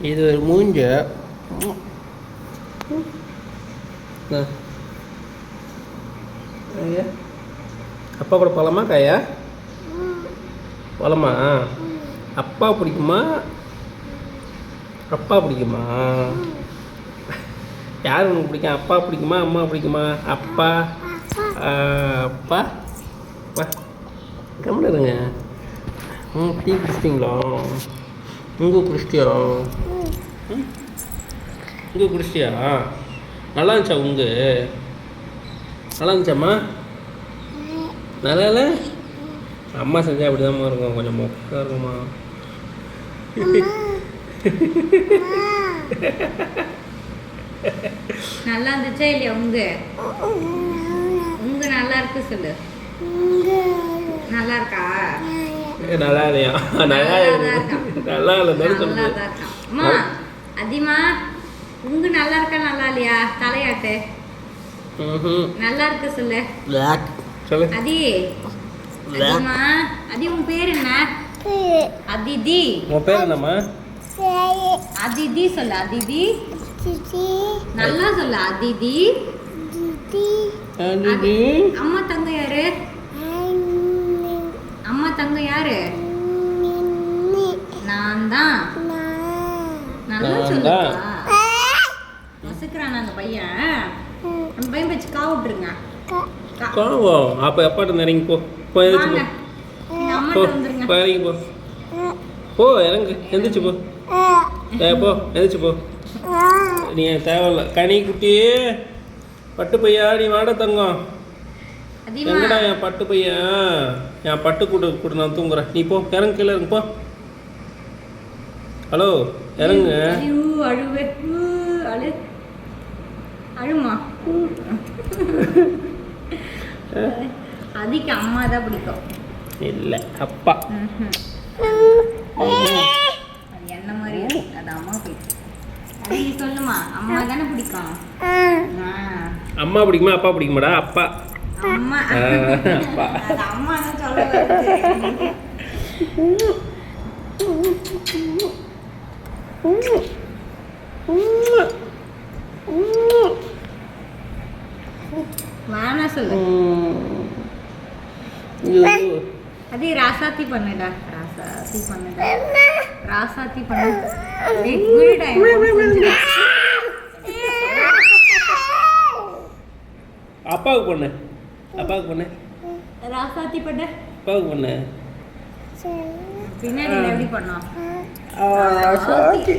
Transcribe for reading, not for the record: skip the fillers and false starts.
இது ஒரு மூஞ்ச. அப்பா கூட போகலாமா காயா? போகலாமா? அப்பா பிடிக்குமா? அப்பா பிடிக்குமா? யார் உனக்கு பிடிக்கும்? அப்பா பிடிக்குமா அம்மா பிடிக்குமா? அப்பா அப்பா அப்பா கம்முனுங்க. டீ குடிச்சிட்டிங்களா? இங்கே குடிச்சிட்டியா? இங்கே குடிச்சிட்டியா? நல்லா இருந்துச்சா உங்க? நல்லா இருந்துச்சாம்மா? நல்லா இல்லை? அம்மா செஞ்சால் அப்படி தான்மா இருக்கும், கொஞ்சம் மொக்கா இருக்குமா. நல்லா இருந்துச்சா இல்லையா உங்க? உங்க நல்லா இருக்கு சொல்லு. நல்லா இருக்கா? நல்லா இல்லையா? நல்லா நல்லா இல்லை சொல்லு. அம்மா அதிகமா உங்க நல்லா இருக்கா நல்லா இல்லையா? தலையாட்டு. நல்லா இருக்கு சொல்லு. சொல்லு அதி. அதிகமா அதி உன் பேர் என்ன? அதிதி. உன் பேர் என்னம்மா? அதிதி சொல்லு. அதிதி நல்லா சொல்லு. அதிதி. அம்மா தங்க யாரு? அம்மா தங்க யாரு? நான் தான். நல்லா சொல்லுப்பா. வசுக்கிறான் அந்த பையன். அந்த பையன் வச்சு கா விட்டுருங்க. காவா அப்போ அப்பாட்ட இறங்கி போ. போ எந்திரிச்சு போ. போ இறங்கி போ. போ இறங்கு எந்திரிச்சு போ. போ எந்திரிச்சு போ. நீ தேவையில்ல. கனி குட்டி பட்டு பையா நீ வாட தங்கம். எங்கடா என் பட்டு பையன்? என் பட்டு கூட்டு நான் தூங்குறேன். நீ போ இறங்கு கீழே இறங்கு போ. ஹலோ இறங்கு. அழுவே அழு அழுமா. அதுக்கு அம்மா தான் பிடிக்கும். இல்லை அப்பா. அது என்ன மாதிரி அது அம்மா பிடிக்கும். அது நீ சொல்லுமா அம்மா தானே பிடிக்கும். அம்மா பிடிக்குமா அப்பா பிடிக்குமாடா? அப்பா. அம்மா அப்பா. அது அம்மா தான் சொல்ல. வேணா சொல்லு. அது ராசாத்தி பண்ணுடா. ராசாத்தி பண்ணுடா. ராசாத்தி பண்ணு. அப்பாவுக்கு பண்ணு. அப்பாவுக்கு பண்ணு. ராசாத்தி பண்ணு. அப்பாவுக்கு பண்ணு. பின்னாடி எப்படி பண்ணோம்? ராசாத்தி.